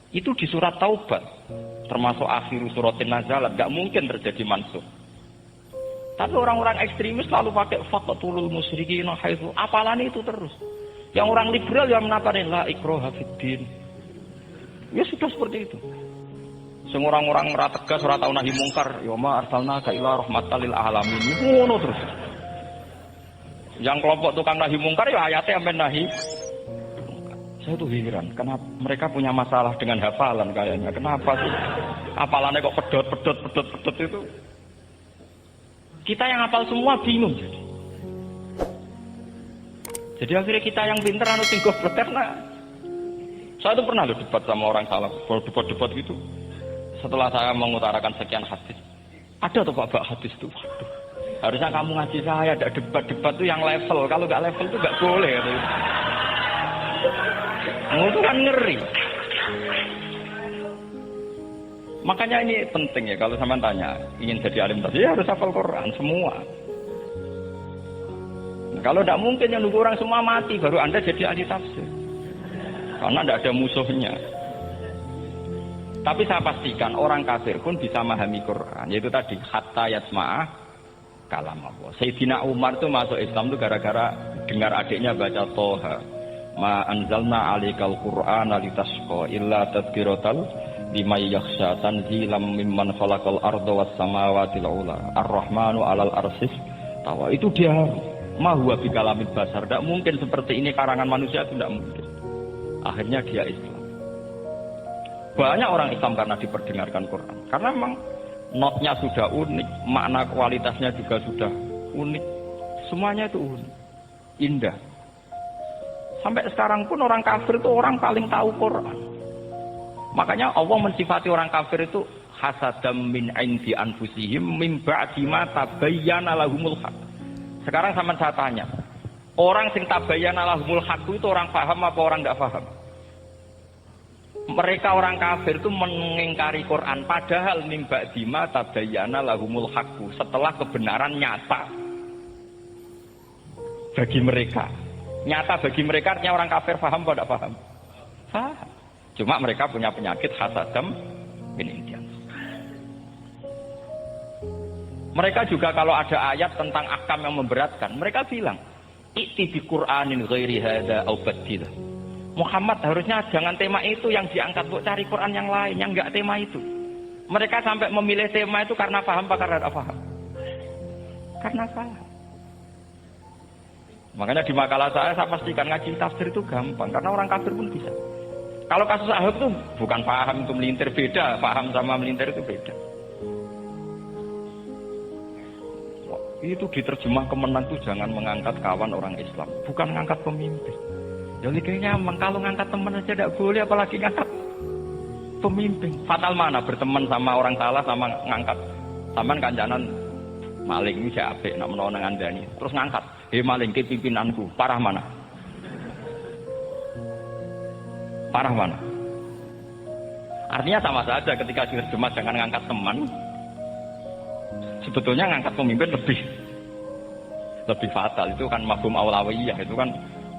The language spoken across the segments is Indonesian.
Itu di surat Taubat, termasuk akhir suratin nazalat, gak mungkin terjadi mansukh. Tapi orang-orang ekstremis selalu pakai faqtulul musyrikin haitsu, apalan itu terus. Yang orang liberal yang menapani la ikraha fiddin. Ya sudah seperti itu. Sing orang-orang ora tegas, ora tau nahi mungkar, ya ma arsalnaka ila rahmatal lil alamin. Ngono terus. Yang kelompok tukang nahi mungkar ya ayatnya sampai nahi. Saya tuh heran, kenapa mereka punya masalah dengan hafalan kayaknya. Kenapa sih? Hafalannya kok pedot itu. Kita yang hafal semua bingung jadi. Jadi akhirnya kita yang pinter anu sing goblok karena saya tuh pernah debat sama orang salah, debat gitu. Setelah saya mengutarakan sekian hadis, ada tuh Pak hadis tuh. Waduh. Harusnya kamu ngaji saya, ada debat tuh yang level. Kalau nggak level tuh nggak boleh. Itu kan ngeri. Makanya ini penting ya, kalau sama tanya ingin jadi alim tafsir ya harus hafal Quran semua. Kalau tidak mungkin yang nunggu orang semua mati baru Anda jadi ahli tafsir, karena tidak ada musuhnya. Tapi saya pastikan orang kafir pun bisa memahami Quran, yaitu tadi hatta yasma'ah kalam Allah. Sayyidina Umar itu masuk Islam itu gara-gara dengar adiknya baca Toha, ma anzalna alikal Qur'ana litasqa illa tadhkiratal liman yakhsha tanzilam mimman khalaqal arda was samawati ula ar-rahmanu 'alal arsis tawa. Itu dia ma huwa bi kalamil basar. Tidak mungkin seperti ini karangan manusia, itu tidak mungkin. Akhirnya dia Islam. Banyak orang Islam karena diperdengarkan Quran. Karena memang notnya sudah unik, makna kualitasnya juga sudah unik. Semuanya itu unik, indah. Sampai sekarang pun orang kafir itu orang paling tahu Quran. Makanya Allah mensifati orang kafir itu hasadam min indi anfusihim min ba'di ma tabayyana lahumul haq. Sekarang sama saya tanya, orang sing tabayyana lahumul haq itu orang paham apa orang enggak paham? Mereka orang kafir itu mengingkari Quran, padahal min ba'di ma tabayyana lahumul haq, setelah kebenaran nyata bagi mereka. Nyata bagi mereka artinya orang kafir paham atau tidak paham? Paham. Cuma mereka punya penyakit hasadam min indian. Mereka juga kalau ada ayat tentang ahkam yang memberatkan, mereka bilang, "I'ti bi Qur'anin ghairi hadza aw badil." Muhammad harusnya jangan tema itu yang diangkat, buat cari Quran yang lain yang enggak tema itu. Mereka sampai memilih tema itu karena paham apa karena tidak paham? Karena paham. Makanya di makalah saya pastikan ngaji tafsir itu gampang, karena orang kafir pun bisa. Kalau kasus Ahok itu bukan paham itu melintir, beda. Paham sama melintir itu beda. Itu diterjemah kemenang itu jangan mengangkat kawan orang Islam, bukan mengangkat pemimpin. Jadi kayaknya kalau ngangkat teman aja tidak boleh, apalagi ngangkat pemimpin. Fatal mana berteman sama orang salah sama ngangkat. Saman kancanan maling ini saya apik nak menawa nang andani. Terus ngangkat, maling ke pimpinanku. Parah mana? Parah mana? Artinya sama saja ketika diterjemah jangan ngangkat teman. Sebetulnya ngangkat pemimpin lebih fatal. Itu kan mafhum awlawiyah, itu kan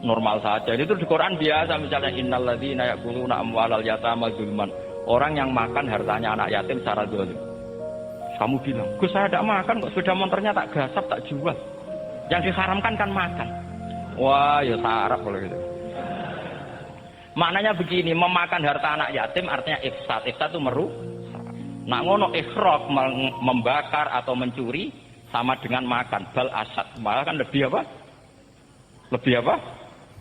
normal saja. Itu di Quran biasa, misalnya innalladzina ya'kuluna amwalal yatama zulman. Orang yang makan hartanya anak yatim secara zalim. Kamu bilang, "Gus, saya tidak makan kok, sepeda motornya tak gasap, tak jual." Yang diharamkan kan makan. Wah, ya sarap kalau gitu. Maknanya begini, memakan harta anak yatim artinya ifsad. Ifsad itu merusak. Nak ngono ikhraq, membakar atau mencuri sama dengan makan. Bal asad, malah kan lebih apa? Lebih apa?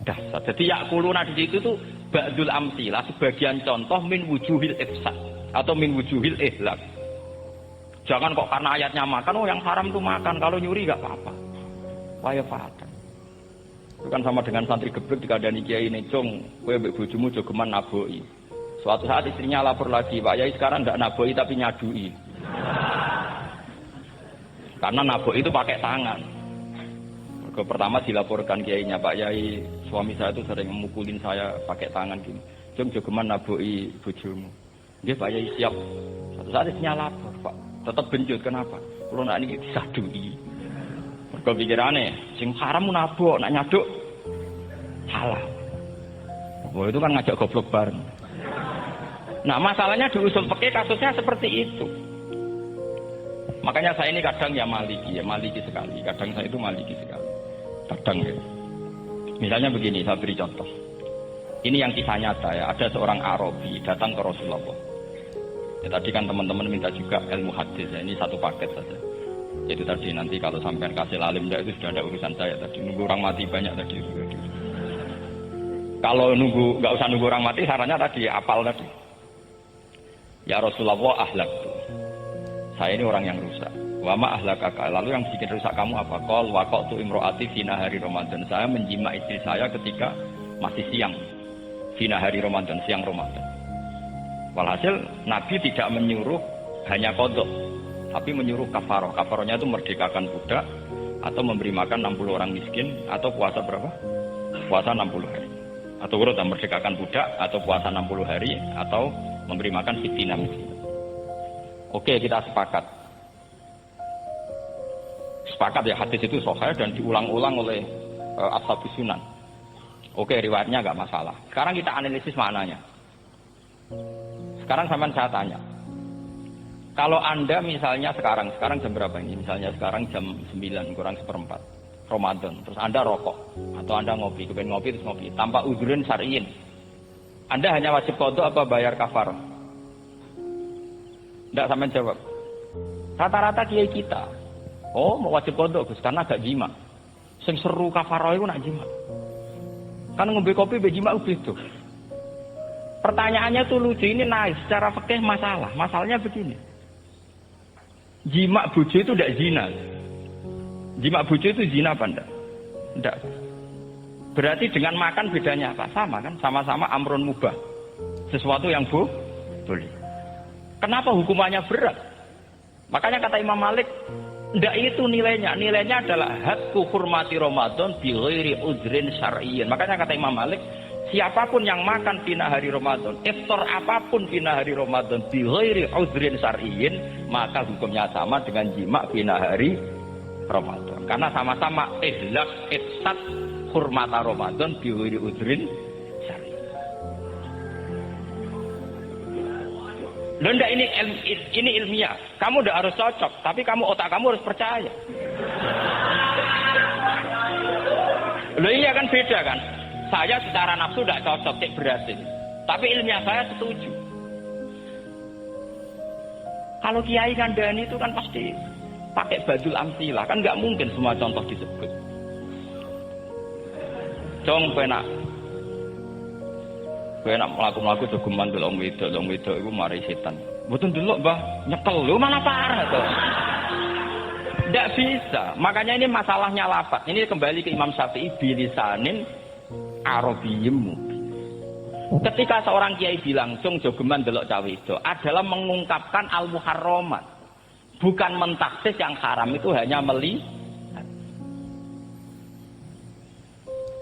Dasar. Jadi yakuluna di situ tuh ba'dul amsilah, sebagian contoh min wujuhil ifsad atau min wujuhil ihlak. Jangan kok karena ayatnya makan, oh yang haram tuh makan, kalau nyuri gak apa-apa. Wah ya fatal. Itu kan sama dengan santri geblek dikandani kiai ini, "Cung, kowe mbek bojomu jogeman naboi." Suatu saat istrinya lapor lagi, "Pak Yai sekarang ndak naboi tapi nyadui." Karena naboi itu pakai tangan. Pertama dilaporkan kiainya, "Pak Yai, suami saya itu sering memukulin saya pakai tangan gini. Cung jogeman naboi bojomu." Nggih Pak Yai, siap. Suatu saat istrinya lapor, "Pak, tetap benjut, kenapa? Kulo nak niki disadui." Mergo pikirane sing haram nabok, nak nyaduk halal. Oh itu kan ngajak goblok bareng. Nah, masalahnya di usul fikih kasusnya seperti itu. Makanya saya ini kadang ya maliki sekali. Kadang saya itu maliki sekali. Kadang ya. Misalnya begini, saya beri contoh. Ini yang kisah nyata ya. Ada seorang Arabi datang ke Rasulullah. Ya, tadi kan teman-teman minta juga ilmu hadis ya. Ini satu paket saja. Itu tadi nanti kalau sampean kasih lalim itu sudah ada urusan saya tadi. Nunggu orang mati banyak tadi. Kalau nggak usah nunggu orang mati, sarannya tadi apal tadi. Ya Rasulullah ahlak tuh. Saya ini orang yang rusak. Wama ahlakaka. Lalu yang bikin rusak kamu apa? Qol waqatu imro'ati fina hari Ramadan. Saya menjima istri saya ketika masih siang. Fina hari Ramadan, siang Ramadan. Walhasil Nabi tidak menyuruh hanya qadha, tapi menyuruh kafaroh. Kafarohnya itu merdekakan budak atau memberi makan 60 orang miskin atau puasa berapa? Puasa 60 hari. Atau urut merdekakan budak atau puasa 60 hari atau memberi makan 60 miskin. Oke, kita sepakat. Sepakat ya, hadis itu sahih dan diulang-ulang oleh Ashabus Sunan. Oke, riwayatnya enggak masalah. Sekarang kita analisis maknanya. Sekarang sampean saya tanya. Kalau Anda misalnya sekarang jam berapa ini? Misalnya sekarang jam 9 kurang seperempat Ramadan. Terus Anda rokok atau Anda ngopi, kepengen ngopi terus ngopi tanpa udzurun syar'iyyin. Anda hanya wajib qadha apa bayar kafarah? Enggak sampean jawab. Rata-rata kiai kita, oh mau wajib qadha Gus karena gak jima. Sing seru kafarah iku nak jima. Kan ngombe kopi be jima beda. Pertanyaannya tuh lucu, ini naik secara fikih masalah. Masalahnya begini. Jima bojo itu tidak zina. Jima bojo itu zina apa enggak? Enggak. Berarti dengan makan bedanya apa? Sama kan? Sama-sama amrun mubah. Sesuatu yang boleh. Kenapa hukumannya berat? Makanya kata Imam Malik, enggak itu nilainya. Nilainya adalah hadku hurmati Ramadan bi ghairi udhrin syar'iyyin. Makanya kata Imam Malik, siapapun yang makan fina hari Ramadan, iftar apapun fina hari Ramadan bi ghairi udhrin syar'iyyin, maka hukumnya sama dengan jima fina hari Ramadan. Karena sama-sama ihlak ifsad hurmata Ramadan bi ghairi udhrin syar'iyyin. Loh enggak, ini ilmiah. Kamu udah harus cocok, tapi otak kamu harus percaya. Loh iya kan beda kan? Saya secara nafsu tidak cocok, cek berhasil. Tapi ilmiah saya setuju. Kalau Kiai Kandani itu kan pasti pakai badul amsilah, kan nggak mungkin semua contoh disebut. Cong penak melaku-melaku jogeman delok wedok itu mari setan. Mboten delok Mbah, nyekel lho malah parah to. Tidak bisa. Makanya ini masalahnya lafaz. Ini kembali ke Imam Syafi'i bilisanin Arabiyyim. Ketika seorang kiai bilang cung jogeman delok cawe itu adalah mengungkapkan al-muharramat. Bukan mentaksis yang haram itu hanya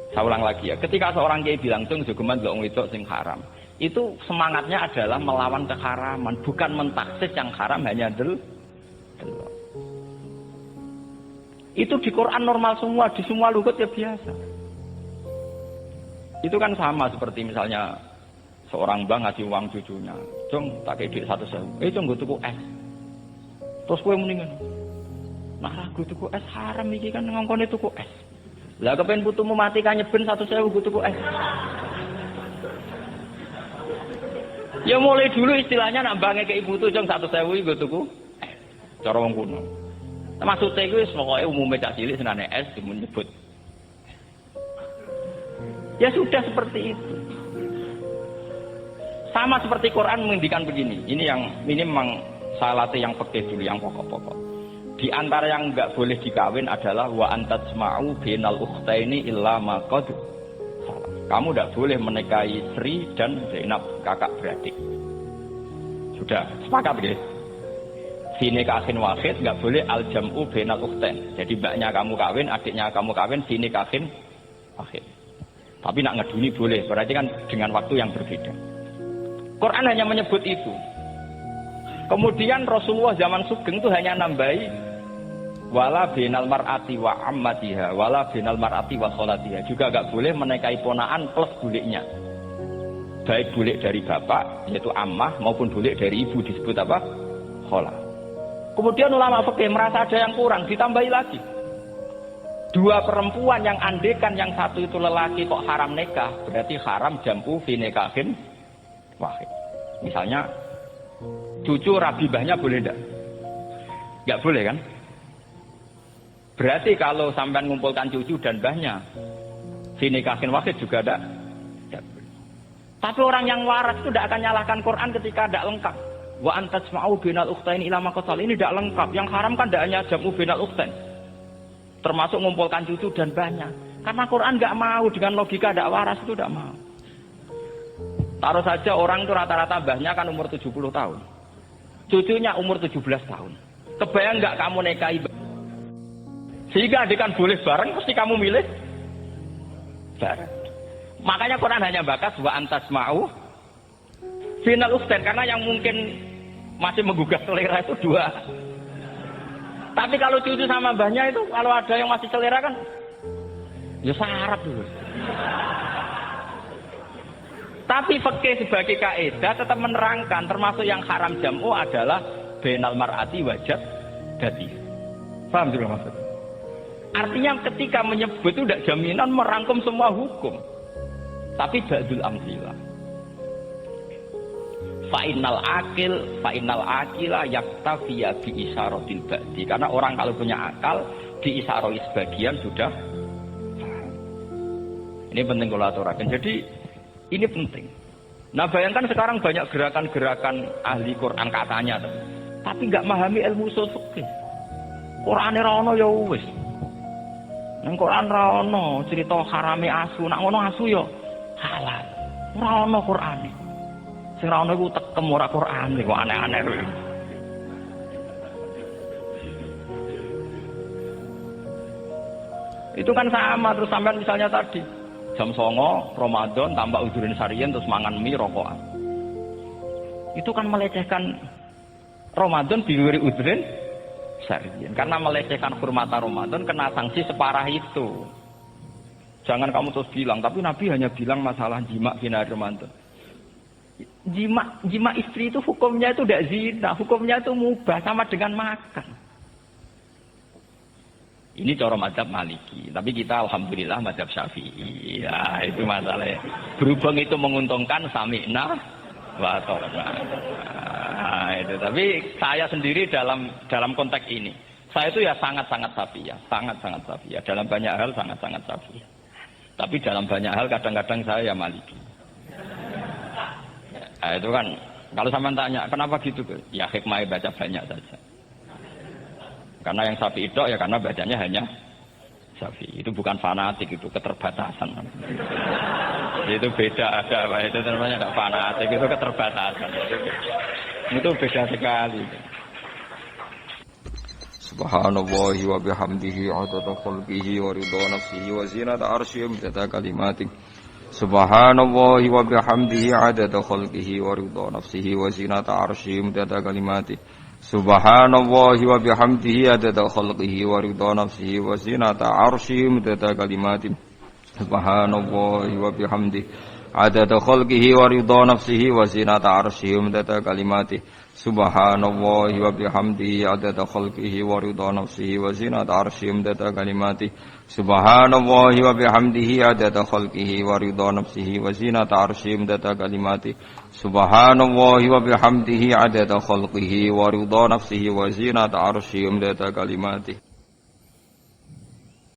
Saya ulang lagi ya. Ketika seorang kiai bilang cung jogeman delok wedok sing haram, itu semangatnya adalah melawan keharaman, bukan mentaksis yang haram hanya delok. Itu di Quran normal semua, di semua lugat ya biasa. Itu kan sama seperti misalnya seorang bang ngasih uang cucunya, cung tak kayak duit 100.000, cung gue tuku es. Terus gue mendingan, nah gue tuku es haram iki kan ngongkone tuku es. Lah kepen putumu mati kan nyeben 100.000 gue tuku es. Ya mulai dulu istilahnya nak bange ke ibu tuh cung 100.000 gue tuku es. Cara wong kuno. Maksudnya itu pokoknya umumnya cak cilik senane es menyebut. Ya sudah seperti itu. Sama seperti Quran menghentikan begini. Ini memang salah yang fikih dulu, yang pokok-pokok. Di antara yang enggak boleh dikawin adalah wa antajma'u bainal ukhtaini illa ma qad. Kamu enggak boleh menikahi Sri dan Zainab, kakak beradik. Sudah sepakat guys. Sini kahin wahid enggak boleh al-jam'u bainal ukhtain. Jadi mbaknya kamu kawin, adiknya kamu kawin, sini kahin wahid. Tapi nak ngeduni boleh, berarti kan dengan waktu yang berbeda. Quran hanya menyebut itu. Kemudian Rasulullah zaman Sugeng itu hanya nambahi wala binal mar'ati wa ammatiha, wala binal mar'ati wa kholatiha. Juga enggak boleh menikahi ponaan plus buliknya. baik bulik dari bapak yaitu ammah maupun bulik dari ibu disebut apa? Khola. Kemudian ulama fikih merasa ada yang kurang, ditambahi lagi. Dua perempuan yang andekan yang satu itu lelaki kok haram nikah, berarti haram jam'u fi nikahin wahid. Misalnya cucu rabibahnya boleh enggak? Enggak boleh kan? Berarti kalau sampean mengumpulkan cucu dan mbahnya fi nikahin wahid juga enggak boleh. Tapi orang yang waras itu tidak akan nyalahkan Quran ketika tidak lengkap. Wa antasma'u binal ukhtain ila ma qatal. Ini tidak lengkap. Yang haram kan tidak hanya jam'u binal ukhtain. Termasuk mengumpulkan cucu dan mbahnya. Karena Quran nggak mau dengan logika tidak waras itu tidak mau. Taruh saja orang itu rata-rata mbahnya kan umur 70 tahun. Cucunya umur 17 tahun. Kebayang nggak kamu nikahi? Sehingga adekan boleh bareng, pasti kamu milih bareng. Makanya Quran hanya bakas wa antasma'u final ukhtain, karena yang mungkin masih menggugah selera itu dua. Tapi kalau cucu sama mbahnya itu, kalau ada yang masih selera kan, ya syarat dulu. Tapi fikih sebagai kaidah tetap menerangkan, termasuk yang haram jam'u adalah bainal mar'ati wajad dati. Paham juga maksudnya? Artinya ketika menyebut itu tidak jaminan merangkum semua hukum. Tapi ba'dul amsilah. Fa'innal akila yaktafiya bi isyaratil ba'di. Karena orang kalau punya akal di isyarai sebagian sudah paham. Ini penting kalau aturakan. Jadi ini penting. Nah bayangkan sekarang banyak gerakan-gerakan ahli Quran katanya, tapi nggak memahami ilmu usul fikih. Qur'ane ra ono ya wis. Nang Quran ra ono cerita harame asu, nak ngono asu ya halal. Ora ono Qur'ane. Sing ra ono iku tekem ora Qur'ane kok aneh-aneh. Itu kan sama terus sampean misalnya tadi jam 09.00 Ramadan tambah udurin sarian terus mangan mie rokokan. Itu kan melecehkan Ramadan diwiri udurin sarian. Karena melecehkan hurmata Ramadan kena sanksi separah itu. Jangan kamu terus bilang, tapi Nabi hanya bilang masalah jima final Ramadan. Jima istri itu hukumnya itu tidak zina, hukumnya itu mubah sama dengan makan. Ini cara mazhab Maliki, tapi kita alhamdulillah mazhab Syafi'i. Ya, itu masalahnya. Berhubung itu menguntungkan sami'na wa ata'na. Nah, itu. Tapi saya sendiri dalam konteks ini, saya itu ya sangat-sangat Syafi'iyah, sangat-sangat Syafi'iyah. Dalam banyak hal sangat-sangat Syafi'iyah. Tapi dalam banyak hal kadang-kadang saya ya Maliki. Nah, itu kan kalau sampean tanya kenapa gitu, ya hikmah baca banyak saja. Karena yang Syafi'i itu ya karena bacanya hanya Syafi'i. Itu bukan fanatik, itu keterbatasan. Itu beda, ada apa itu namanya tidak fanatik, itu keterbatasan. Itu beda sekali. Subhanallahi wa bihamdihi adada khalqihi wa ridha nafsihi wa zinata arsyihi wa kalimatih. Subhanallahi wa bihamdihi adada khalqihi wa ridha nafsihi wa zinata arsyihi wa kalimatih. Subhanallahi wa bihamdihi adada khalqihi wa ridha nafsihi wa zinata arsyihi wa kalimatih. Subhanallahi wa bihamdihi adada khalqihi wa ridha nafsihi wa zinata arsyihi wa kalimatih. Subhanallahi wa bihamdihi adada khalqihi wa ridha nafsihi wa zinata arsyihi wa kalimatih. Subhanallahi wa bihamdihi adada khalqihi wa ridha nafsihi wa zinata arsyihi wa kalimatih. Subhanallahi wa bihamdihi adada khalqihi wa ridha nafsihi wa zinata arsyihi wa kalimatih.